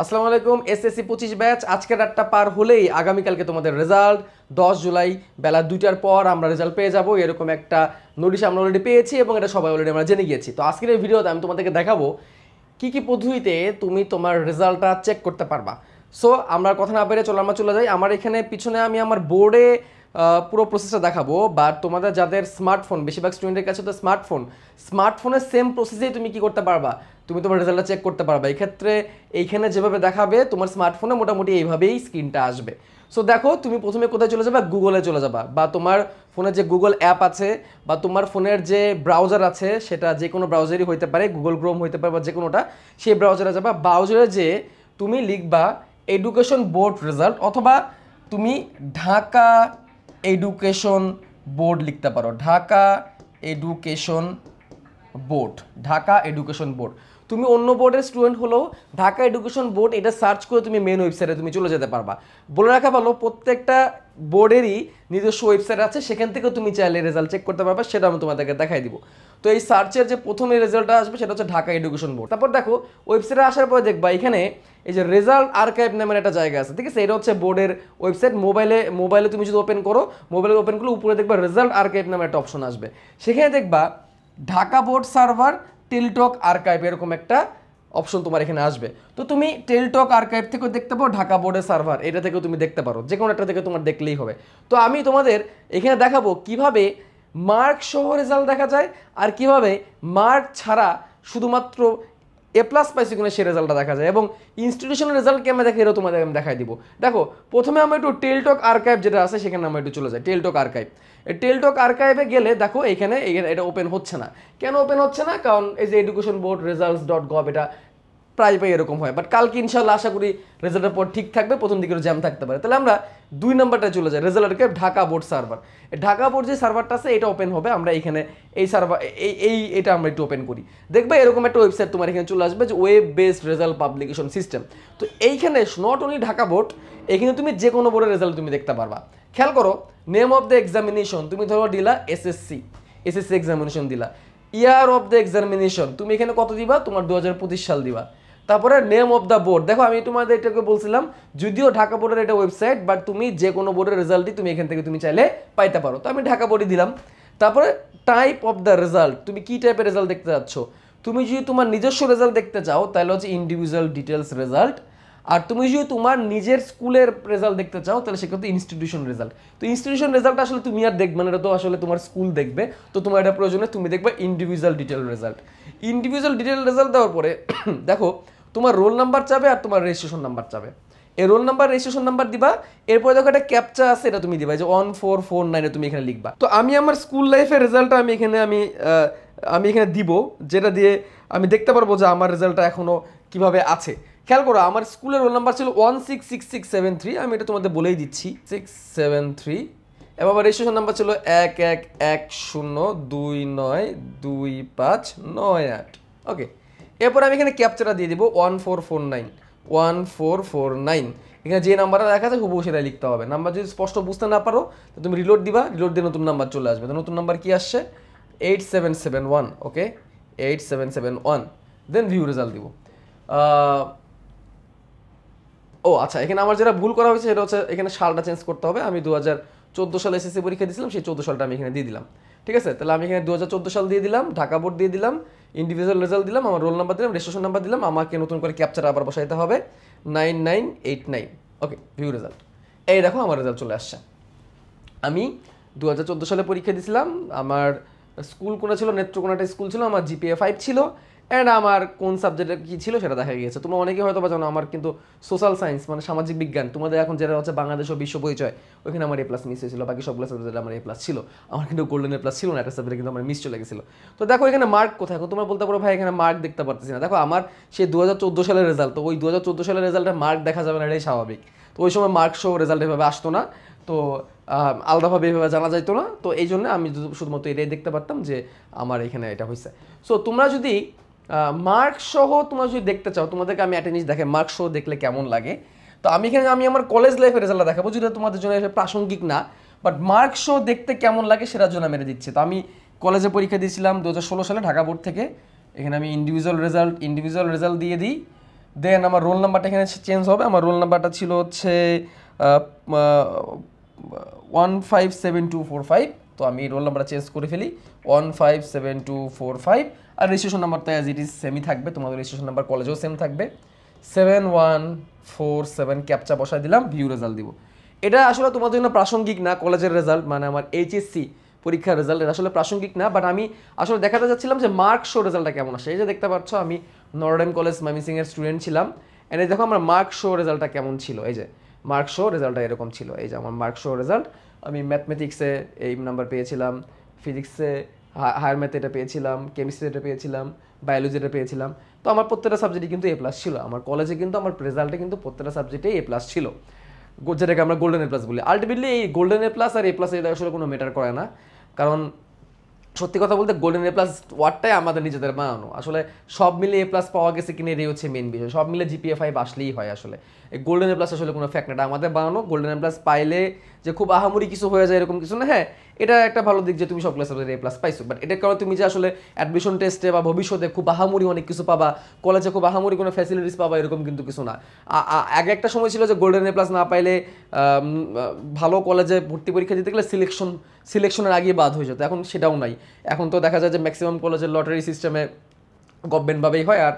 আসসালামু আলাইকুম। SSC 25 batch আজকে রাতটা পার হলেই আগামীকালকে তোমাদের রেজাল্ট 10 জুলাই বেলা 2টার পর আমরা রেজাল্ট পেয়ে যাব। এরকম একটা নোটিশ আমরা অলরেডি পেয়েছি এবং এটা সবাই অলরেডি আমরা জেনে গিয়েছি। তো আজকের এই ভিডিওতে আমি তোমাদেরকে দেখাবো কি কি পদ্ধতিতে তুমি তোমার রেজাল্টটা চেক করতে পারবা। সো আমরা কথা না বেরিয়ে আমরা চলে যাই। আমার এখানে পিছনে আমি আমার বোর্ডে পুরো প্রসেসটা দেখাবো, বাট তোমাদের যাদের স্মার্টফোন, বেশিরভাগ স্টুডেন্টের কাছে তো স্মার্টফোনের সেম প্রসেসেই তুমি কি করতে পারবা, তুমি তোমার রেজাল্টটা চেক করতে পারবা। এই ক্ষেত্রে এইখানে যেভাবে দেখাবে তোমার স্মার্টফোনে মোটামুটি এইভাবেই স্ক্রিনটা আসবে। সো দেখো, তুমি প্রথমে কোথায় চলে যাবে, গুগলে চলে যাবা, বা তোমার ফোনে যে গুগল অ্যাপ আছে বা তোমার ফোনের যে ব্রাউজার আছে সেটা যে কোনো ব্রাউজারই হইতে পারে, গুগল ক্রোম হইতে পারে বা যে কোনোটা, সেই ব্রাউজারে যাবা। ব্রাউজারে যে তুমি লিখবা এডুকেশন বোর্ড রেজাল্ট, অথবা তুমি ঢাকা এডুকেশন বোর্ড লিখতে পারো। Dhaka education board. তুমি অন্য বোর্ডের স্টুডেন্ট হলেও ঢাকা এডুকেশন বোর্ড এটা সার্চ করে তুমি মেন ওয়েবসাইটে তুমি চলে যেতে পারবা। বলে রাখা ভালো, প্রত্যেকটা বোর্ডেরই নিজস্ব ওয়েবসাইট আছে, সেখান থেকে তুমি চাইলে রেজাল্ট চেক করতে পারবা। সেটা আমি তোমাদেরকে দেখাই দিব। তো এই সার্চের যে প্রথমে রেজাল্টটা আসবে সেটা হচ্ছে ঢাকা এডুকেশন বোর্ড। তারপর দেখো, ওয়েবসাইটে আসার পরে দেখবা এখানে এই যে রেজাল্ট আর্কাইভ নামের একটা জায়গা আছে, ঠিক আছে? এটা হচ্ছে বোর্ডের ওয়েবসাইট। মোবাইলে তুমি যদি ওপেন করো, উপরে দেখবা রেজাল্ট আর্কাইভ নামের একটা অপশন আসবে। সেখানে দেখবা Dhaka board server Teletalk archive এরকম একটা অপশন তোমার এখানে আসবে। তো তুমি টেলটক আর্কাইভ থেকেও দেখতে পারো, ঢাকা বোর্ডের সার্ভার এটা থেকেও তুমি দেখতে পারো, যে কোনো একটা থেকে তোমার দেখলেই হবে। তো আমি তোমাদের এখানে দেখাবো কিভাবে মার্ক সহ রেজাল্ট দেখা যায় আর কিভাবে মার্ক ছাড়া শুধুমাত্র এ প্লাস পাইছি কিনা সেই রেজাল্টটা দেখা যায়, এবং ইনস্টিটিউশনের রেজাল্ট কেমন দেখে এটাও তোমাদের আমি দেখাই দিব। দেখো, প্রথমে আমরা একটু টেলটক আর্কাইভ যেটা আছে সেখানে আমরা একটু চলে যাই। টেলটক আর্কাইভে গেলে দেখো এখানে এটা ওপেন হচ্ছে না। কেন ওপেন হচ্ছে না? কারণ এই যে এডুকেশন বোর্ড রেজাল্টস.gov এটা প্রায় এরকম হয়, বাট কালকে ইনশাল্লাহ আশা করি রেজাল্টের পর ঠিক থাকবে, প্রথম দিকে জ্যাম থাকতে পারে। তাহলে আমরা 2 নাম্বারটা চলে যাই, result archive Dhaka board server. Dhaka board যে সার্ভারটা আছে এটা ওপেন হবে। আমরা এখানে এই সার্ভার এটা আমরা একটু ওপেন করি, দেখবে এরকম একটা ওয়েবসাইট তোমার এখানে চলে আসবে, যে web based result publication system. তো এইখানে নট অনলি ঢাকা বোর্ড, এখানে তুমি যে কোনো বোর্ডের রেজাল্ট তুমি দেখতে পারবা। খেয়াল করো, নেম অফ দ্য এক্সামিনেশন তুমি ধরো দিলা এসএসসি এক্সামিনেশন দিলা। ইয়ার অফ দ্য এক্সামিনেশন তুমি এখানে কত দিবা, তোমার 2025 সাল দিবা। তারপরে নেম অফ দ্য বোর্ড, দেখো আমি তোমাদের এটাকে বলছিলাম যদিও ঢাকা বোর্ডের এটা ওয়েবসাইট, বাট তুমি যে কোনো বোর্ডের রেজাল্টই তুমি এখান থেকে তুমি চাইলে পাইতে পারো। তো আমি ঢাকা বোর্ডই দিলাম। তারপরে টাইপ অফ দ্য রেজাল্ট, তুমি কি টাইপের রেজাল্ট দেখতে যাচ্ছ। তুমি যদি তোমার নিজস্ব রেজাল্ট দেখতে চাও তাহলে হচ্ছে ইন্ডিভিজুয়াল ডিটেলস রেজাল্ট, আর তুমি যদি তোমার নিজের স্কুলের রেজাল্ট দেখতে চাও তাহলে সেক্ষেত্রে ইনস্টিটিউশন রেজাল্ট। তো ইনস্টিটিউশন রেজাল্ট আসলে তুমি আর দেখবে না, এটা তো আসলে তোমার স্কুল দেখবে। তো তোমার এটা প্রয়োজনে তুমি দেখবে ইন্ডিভিজুয়াল ডিটেল রেজাল্ট দেওয়ার পরে দেখো তোমার রোল নাম্বার চাবে আর তোমার রেজিস্ট্রেশন নাম্বার চাবে। এই রোল নাম্বার রেজিস্ট্রেশন নাম্বার দিবা, এরপরে দেখো একটা ক্যাপচা আছে, এটা তুমি দিবা, যে 1449 তুমি এখানে লিখবা। তো আমি আমার স্কুল লাইফের রেজাল্টটা আমি এখানে দিব, যেটা দিয়ে আমি দেখতে পারবো যে আমার রেজাল্টটা এখনো কিভাবে আছে। খেয়াল করো, আমার স্কুলের রোল নাম্বার ছিল 166673, আমি এটা তোমাদের বলেই দিচ্ছি 673, এবং আমার রেজিস্ট্রেশন নাম্বার ছিল 1110292598। ওকে, এরপর আমি এখানে ক্যাপচারটা দিয়ে দিব 1449। এখানে যে নাম্বারটা দেখা আছে হুবহু সেটা লিখতে হবে। নাম্বার যদি স্পষ্ট বুঝতে না পারো তো তুমি রিলোড দিবা, রিলোড দিয়ে নতুন নাম্বার চলে আসবে। তো নতুন নাম্বার কি আসছে, 8771। ওকে, 8771, দেন ভিউ রেজাল্ট দিব। ও আচ্ছা, এখানে আমার যেটা ভুল করা হয়েছে সেটা হচ্ছে এখানে সালটা চেঞ্জ করতে হবে। আমি 2014 সালে এসএসসি পরীক্ষা দিয়েছিলাম, সেই 14 সালটা আমি এখানে দিয়ে দিলাম। ঠিক আছে, তাহলে আমি এখানে 2014 সাল দিয়ে দিলাম, ঢাকা বোর্ড দিয়ে দিলাম, ইন্ডিভিজুয়াল রেজাল্ট দিলাম, আমার রোল নাম্বার দিলাম, রেজিস্ট্রেশন নাম্বার দিলাম, আমাকে নতুন করে ক্যাপচার আবার বসাইতে হবে 9989। ওকে, ভিউ রেজাল্ট। এই দেখো আমার রেজাল্ট চলে আসছে। আমি 2014 সালে পরীক্ষা দিয়েছিলাম, আমার স্কুল কোনটা ছিল, নেত্রকোনাটা স্কুল ছিল, আমার জিপিএ 5 ছিল, অ্যান্ড আমার কোন সাবজেক্টে কী ছিল সেটা দেখা গিয়েছে। তোমরা অনেকেই হয়তো বা জানো আমার কিন্তু সোশ্যাল সায়েন্স মানে সামাজিক বিজ্ঞান, তোমাদের এখন যেটা হচ্ছে বাংলাদেশ ও বিশ্ব পরিচয়, ওইখানে আমার A+ মিস হয়েছিল, বাকি সবগুলো সাবজেক্টে আমার A+ ছিল। আমার কিন্তু গোল্ডেন A+ ছিল না, একটা সাবজেক্টে কিন্তু আমার মিস চলে গেছিলো। তো দেখো এখানে মার্ক কোথায়, এখন তোমরা বলতে পারো ভাই এখানে মার্ক দেখতে পারতেছি না। দেখো আমার সেই 2014 সালের রেজাল্ট, তো ওই 2014 সালের রেজাল্টে মার্ক দেখা যাবে না, এটাই স্বাভাবিক। তো ওই সময় মার্ক সহ রেজাল্ট এভাবে আসতো না, তো আলাদাভাবে এভাবে জানা যাইতো না। তো এই জন্য আমি শুধুমাত্র এটাই দেখতে পারতাম যে আমার এখানে এটা হয়েছে। সো তোমরা যদি মার্ক সহ তোমরা যদি দেখতে চাও, তোমাদেরকে আমি একটা জিনিস দেখে মার্ক সহ দেখলে কেমন লাগে। তো আমি আমার কলেজ লাইফের রেজাল্ট দেখাবো, যেটা তোমাদের জন্য প্রাসঙ্গিক না, বাট মার্ক সহ দেখতে কেমন লাগে সেটার জন্য মেরে দিচ্ছি। তো আমি কলেজে পরীক্ষা দিয়েছিলাম 2016 সালে ঢাকা বোর্ড থেকে। এখানে আমি ইন্ডিভিজুয়াল রেজাল্ট দিয়ে দিই, দেন আমার রোল নাম্বারটা এখানে চেঞ্জ হবে। আমার রোল নাম্বারটা ছিল হচ্ছে 157245। তো আমি রোল নাম্বারটা চেঞ্জ করে ফেলি 157245। আর রেজিস্ট্রেশন নাম্বারটা অ্যাজ ইট ইজ সেমই থাকবে, তোমাদের রেজিস্ট্রেশন নাম্বার কলেজেও সেম থাকবে। 7147 ক্যাপচা বসায় দিলাম, ভিউ রেজাল্ট দিব। এটা আসলে তোমাদের জন্য প্রাসঙ্গিক না, কলেজের রেজাল্ট মানে আমার এইচএসসি পরীক্ষার রেজাল্ট, এটা আসলে প্রাসঙ্গিক না। বাট আমি আসলে দেখাতে যাচ্ছিলাম যে মার্ক শো রেজাল্টটা কেমন আসে। এই যে দেখতে পাচ্ছ আমি নর্ডেন কলেজ ময়মনসিংহের স্টুডেন্ট ছিলাম, এনে দেখো আমার মার্ক শো রেজাল্টটা কেমন ছিল। এই যে মার্ক শো রেজাল্টটা এরকম ছিল। এই যে আমার মার্ক শো রেজাল্ট, আমি ম্যাথমেটিক্সে এই নাম্বার পেয়েছিলাম, ফিজিক্সে হায়ার ম্যাথে এটা পেয়েছিলাম, কেমিস্ট্রিতে পেয়েছিলাম, বায়োলজিতে পেয়েছিলাম। তো আমার প্রত্যেকটা সাবজেক্টে কিন্তু এ প্লাস ছিল। আমার কলেজে কিন্তু আমার রেজাল্টে কিন্তু প্রত্যেকটা সাবজেক্টে এ প্লাস ছিল, যেটাকে আমরা গোল্ডেন এ প্লাস বলি। আলটিমেটলি এই গোল্ডেন এ প্লাস আর এ প্লাস এটা আসলে কোনো ম্যাটার করে না, কারণ সত্যি কথা বলতে গোল্ডেন এ প্লাস ওয়ার্ডটাই আমাদের নিজেদের বানানো। আসলে সব মিলে এ প্লাস পাওয়া গেছে কিনা এটাই হচ্ছে মেন বিষয়। সব মিলে জিপিএ 5 আসলেই হয়। আসলে এই গোল্ডেন এ প্লাস আসলে কোনো ফ্যাক্ট না, এটা আমাদের বানানো। গোল্ডেন এ প্লাস পাইলে যে খুব আহামরি কিছু হয়ে যায় এরকম কিছু না। হ্যাঁ, এটা একটা ভালো দিক যে তুমি সব ক্লাসে এ প্লাস পাইছো, বাট এটার কারণে তুমি যে আসলে অ্যাডমিশন টেস্টে বা ভবিষ্যতে খুব আহামরি অনেক কিছু পাবা, কলেজে খুব আহামরি কোনো ফ্যাসিলিটিস পাবা এরকম কিন্তু কিছু না। আগে একটা সময় ছিল যে গোল্ডেন এ প্লাস না পাইলে ভালো কলেজে ভর্তি পরীক্ষা দিতে গেলে সিলেকশনের আগেই বাদ হয়ে যেত। এখন সেটাও নাই। এখন তো দেখা যায় যে ম্যাক্সিমাম কলেজের লটারি সিস্টেমে গভর্নমেন্টভাবেই হয়। আর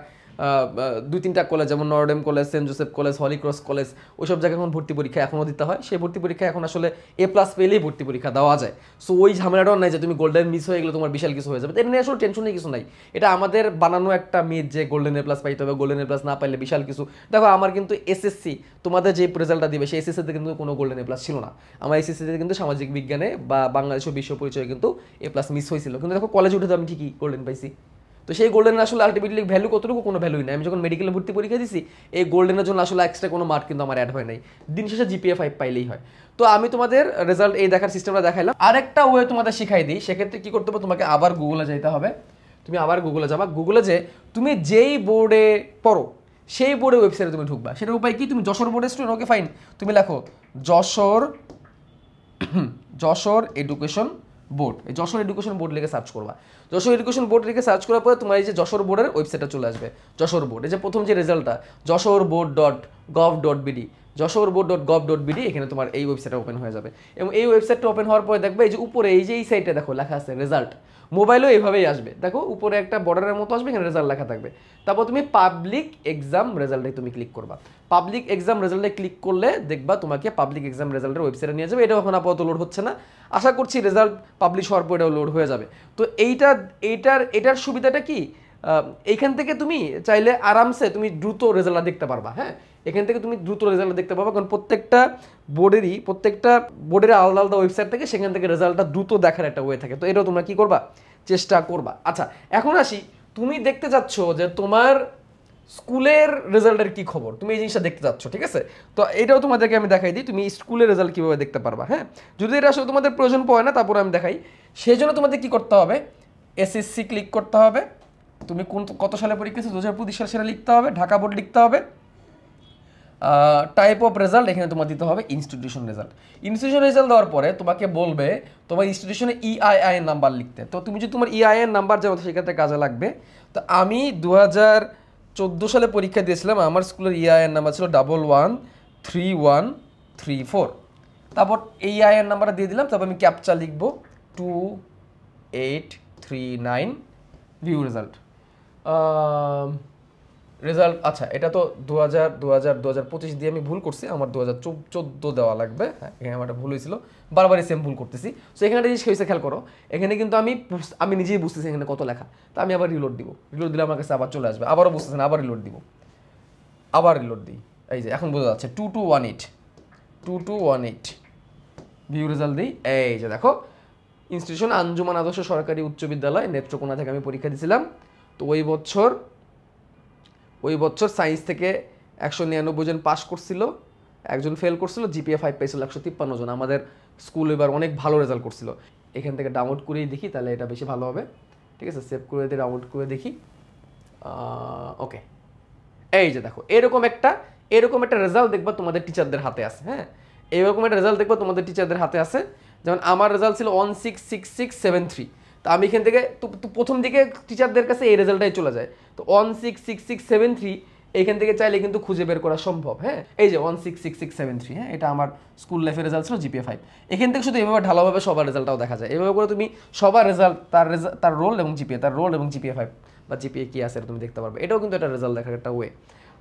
2-3টা কলেজ যেমন নর্ডেম college, Saint Joseph college, Holy Cross college, ওইসব জায়গায় এখন ভর্তি পরীক্ষা এখনও দিতে হয়। সেই ভর্তি পরীক্ষা এখন আসলে এ প্লাস পেলেই ভর্তি পরীক্ষা দেওয়া যায়। সো ওই ঝামেলাটাও নাই যে তুমি গোল্ডেন মিস হয়ে গেলে তোমার বিশাল কিছু হয়ে যাবে। এটা নিয়ে আসলে টেনশনের কিছু নাই। এটা আমাদের বানানো একটা মিথ যে গোল্ডেন এ প্লাস পাইতে হবে, গোল্ডেন এ প্লাস না পাইলে বিশাল কিছু। দেখো আমার কিন্তু এসএসসি তোমাদের যে রেজাল্টটা দিবে সেই এসএসসিতে কিন্তু কোনো গোল্ডেন এ প্লাস ছিল না। আমার এসএসসিতে কিন্তু সামাজিক বিজ্ঞানে বা বাংলাদেশ ও বিশ্ব পরিচয়ে কিন্তু এ প্লাস মিস হয়েছিল, কিন্তু দেখো কলেজে উঠে তো আমি ঠিকই গোল্ডেন পাইছি। তো সেই গোল্ডেনের আসলে আলটিমেটলি ভ্যালু কতটুকু, কোনো ভ্যালুই নাই। আমি যখন মেডিকেলে ভর্তি পরীক্ষা দিছি এই গোল্ডেনের জন্য আসলে এক্সট্রা কোনো মার্ক কিন্তু আমার অ্যাড হয় নাই। দিন শেষে জিপিএ 5 পাইলেই হয়। তো আমি তোমাদের রেজাল্ট এই দেখার সিস্টেমটা দেখাইলাম। আরেকটা ওয়ে তোমাদের শিখাই দিই। সেক্ষেত্রে কি করতে হবে, তোমাকে আবার গুগলে যাইতে হবে। তুমি আবার গুগলে যাবা, গুগলে যে তুমি যেই বোর্ডে পড়ো সেই বোর্ডের ওয়েবসাইটে তুমি ঢুকবা। সেটার উপায় কি, তুমি যশোর বোর্ডের স্টুডেন্ট, ওকে ফাইন, তুমি লেখো যশোর এডুকেশন বোর্ড। এই যশোর এডুকেশন বোর্ড লিখে সার্চ করবা। যশোর এডুকেশন বোর্ড লিখে সার্চ করার পরে তোমার এই যে যশোর বোর্ডের ওয়েবসাইটটা চলে আসবে। যশোর বোর্ড, এই যে প্রথম যে রেজাল্টটা যশোরবোর্ড.gov.bd, যশোরবোর্ড.gov.bd, এখানে তোমার এই ওয়েবসাইটটা ওপেন হয়ে যাবে। এবং এই ওয়েবসাইটটা ওপেন হওয়ার পরে দেখবে এই যে উপরে এই যে এই সাইটে দেখো লেখা আছে রেজাল্ট। মোবাইলেও এইভাবেই আসবে, দেখো উপরে একটা বর্ডারের মতো আসবে, এখানে রেজাল্ট লেখা থাকবে। তারপর তুমি পাবলিক এক্সাম রেজাল্টে তুমি ক্লিক করবা। পাবলিক এক্সাম রেজাল্টে ক্লিক করলে দেখবা তোমাকে পাবলিক এক্সাম রেজাল্টের ওয়েবসাইটে নিয়ে যাবে। এটাও এখন আপাতত লোড হচ্ছে না, আশা করছি রেজাল্ট পাবলিশ হওয়ার পর এটাও লোড হয়ে যাবে। তো এটার সুবিধাটা কি, এইখান থেকে তুমি চাইলে আরামসে তুমি দ্রুত রেজাল্টটা দেখতে পারবা। হ্যাঁ, এখান থেকে তুমি দ্রুত রেজাল্ট দেখতে পারবা, কারণ প্রত্যেকটা বোর্ডের আলাদা আলাদা ওয়েবসাইট থেকে সেখান থেকে রেজাল্টটা দ্রুত দেখার একটা ওয়ে থাকে। তো এটাও তোমরা কি করবা, চেষ্টা করবা। আচ্ছা, এখন আসি, তুমি দেখতে চাচ্ছ যে তোমার স্কুলের রেজাল্টের কি খবর, তুমি এই জিনিসটা দেখতে চাচ্ছ, ঠিক আছে? তো এটাও তোমাদেরকে আমি দেখাই দিই তুমি স্কুলের রেজাল্ট কীভাবে দেখতে পারবা। হ্যাঁ, যদি এটা আসলে তোমাদের প্রয়োজন পড়ে না তারপরে আমি দেখাই। সেই জন্য তোমাদের কী করতে হবে, এসএসসি ক্লিক করতে হবে। তুমি কত সালে পরীক্ষা আছে, 2025 সালে সেটা লিখতে হবে, ঢাকা বোর্ড লিখতে হবে। টাইপ অফ রেজাল্ট এখানে তোমার দিতে হবে ইনস্টিটিউশন রেজাল্ট। ইনস্টিটিউশন রেজাল্ট দেওয়ার পরে তোমাকে বলবে তোমার ইনস্টিটিউশনে ইআইআইএন নাম্বার লিখতে। তো তুমি যদি তোমার ইআইএন নাম্বার জানো সেক্ষেত্রে কাজে লাগবে। তো আমি 2014 সালে পরীক্ষা দিয়েছিলাম, আমার স্কুলের ইআইএন নাম্বার ছিল 113134। তারপর এই ইআইএন নাম্বারটা দিয়ে দিলাম। তারপর আমি ক্যাপচা লিখবো 2839, ভিউ রেজাল্ট। আচ্ছা, এটা তো 2025 দিয়ে আমি ভুল করছি, আমার 2014 দেওয়া লাগবে। হ্যাঁ, এখানে আমার ভুল হয়েছিল, বারবারই সেম ভুল করতেছি। সো এখানে জিনিস হয়েছে খেয়াল করো, এখানে কিন্তু আমি নিজেই বুঝতেছি এখানে কত লেখা। তো আমি আবার রিলোড দিব, রিলোড দিলে আমার কাছে আবার চলে আসবে, আবারও বুঝতেছি না, আবার রিলোড দিব, আবার রিলোড দিই। এই যে এখন বোঝা যাচ্ছে 2218 ভিউ রেজাল্ট দিই। এই যে দেখো, ইনস্টিটিউশন আঞ্জুমান আদর্শ সরকারি উচ্চ বিদ্যালয় নেত্রকোনা থেকে আমি পরীক্ষা দিয়েছিলাম। তো ওই বছর সায়েন্স থেকে 199 জন পাস করছিল, একজন ফেল করছিল, জিপিএ 5 পাইছিল 153 জন। আমাদের স্কুল এবার অনেক ভালো রেজাল্ট করছিল। এখান থেকে ডাউনলোড করেই দেখি, তাহলে এটা বেশি ভালো হবে। ঠিক আছে, সেভ করে দিয়ে ডাউনলোড করে দেখি। ওকে, এই যে দেখো, এরকম একটা রেজাল্ট দেখবা তোমাদের টিচারদের হাতে আছে। হ্যাঁ, এরকম একটা রেজাল্ট দেখবা তোমাদের টিচারদের হাতে আছে। যেমন আমার রেজাল্ট ছিল 166673। তো আমি এখান থেকে প্রথম দিকে টিচারদের কাছে এই রেজাল্টটাই চলে যায়। তো 166673 এইখান থেকে চাইলে কিন্তু খুঁজে বের করা সম্ভব। হ্যাঁ, এই যে 166673, হ্যাঁ, এটা আমার স্কুল লাইফের রেজাল্ট ছিল, GPA 5। এখান থেকে শুধু এভাবে ঢালাভাবে সবার রেজাল্টটাও দেখা যায়। এভাবে করে তুমি সবার রেজাল্ট, তার রোল এবং GPA, তার রোল এবং GPA 5 বা GPA কি আছে তুমি দেখতে পারবে। এটাও কিন্তু একটা রেজাল্ট দেখার একটা ওয়ে।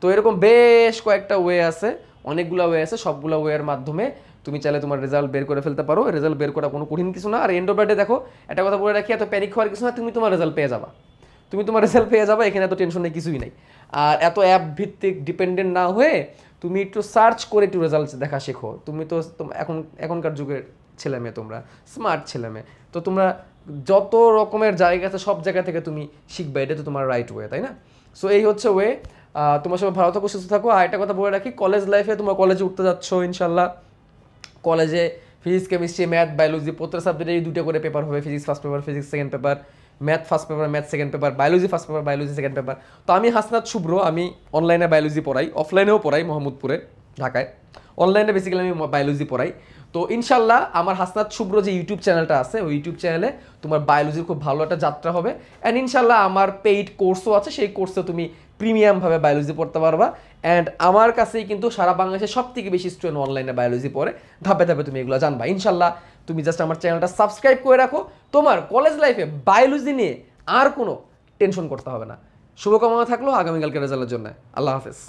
তো এরকম বেশ কয়েকটা ওয়ে আছে, অনেকগুলো ওয়ে আছে, সবগুলো ওয়ের মাধ্যমে তুমি চাইলে তোমার রেজাল্ট বের করে ফেলতে পারো। রেজাল্ট বের করা কোনো কঠিন কিছু না। আর এন্ড অফ দ্য ডে দেখো, একটা কথা বলে রাখি, এত প্যানিক হওয়ার কিছু না, তুমি তোমার রেজাল্ট পেয়ে যাবা। এখানে এত টেনশন নেই, কিছুই নেই। আর এত অ্যাপ ভিত্তিক ডিপেন্ডেন্ট না হয়ে তুমি একটু সার্চ করে একটু রেজাল্ট দেখা শেখো। তুমি তো এখনকার যুগের ছেলেমেয়ে, তোমরা স্মার্ট ছেলেমেয়ে, তো তোমরা যত রকমের জায়গা আছে সব জায়গা থেকে তুমি শিখবে, এটা তো তোমার রাইট ওয়ে, তাই না? সো এই হচ্ছে ওয়ে। তোমার সবাই ভালো থাকো, সুস্থ থাকো। আর একটা কথা বলে রাখি, কলেজ লাইফে তোমরা কলেজে উঠতে যাচ্ছ ইনশাল্লাহ। কলেজে ফিজিক্স, কেমিস্ট্রি, ম্যাথ, বায়োলজি প্রত্যেক সাবজেক্টেরই 2টা করে পেপার হবে। Physics first paper, physics second paper, math first paper, math second paper, biology first paper, biology second paper. তো আমি হাসনাত শুভ্র, আমি অনলাইনে বায়োলজি পড়াই, অফলাইনেও পড়াই মোহাম্মদপুরে, ঢাকায়। অনলাইনে বেসিক্যালি আমি বায়োলজি পড়াই। তো ইনশাল্লাহ আমার হাসনাত শুভ্র যে ইউটিউব চ্যানেলটা আছে, ওই ইউটিউব চ্যানেলে তোমার বায়োলজির খুব ভালো একটা যাত্রা হবে। অ্যান্ড ইনশাল্লাহ আমার পেইড কোর্সও আছে, সেই কোর্সে তুমি প্রিমিয়ামভাবে বায়োলজি পড়তে পারবা। অ্যান্ড আমার কাছেই কিন্তু সারা বাংলাদেশের সব থেকে বেশি স্টুডেন্ট অনলাইনে বায়োলজি পড়ে। ধাপে ধাপে তুমি এগুলো জানবা ইনশাল্লাহ। তুমি জাস্ট আমার চ্যানেলটা সাবস্ক্রাইব করে রাখো, তোমার কলেজ লাইফে বায়োলজি নিয়ে আর কোনো টেনশন করতে হবে না। শুভকামনা থাকলো আগামীকালকে রেজাল্টের জন্য। আল্লাহ হাফেজ।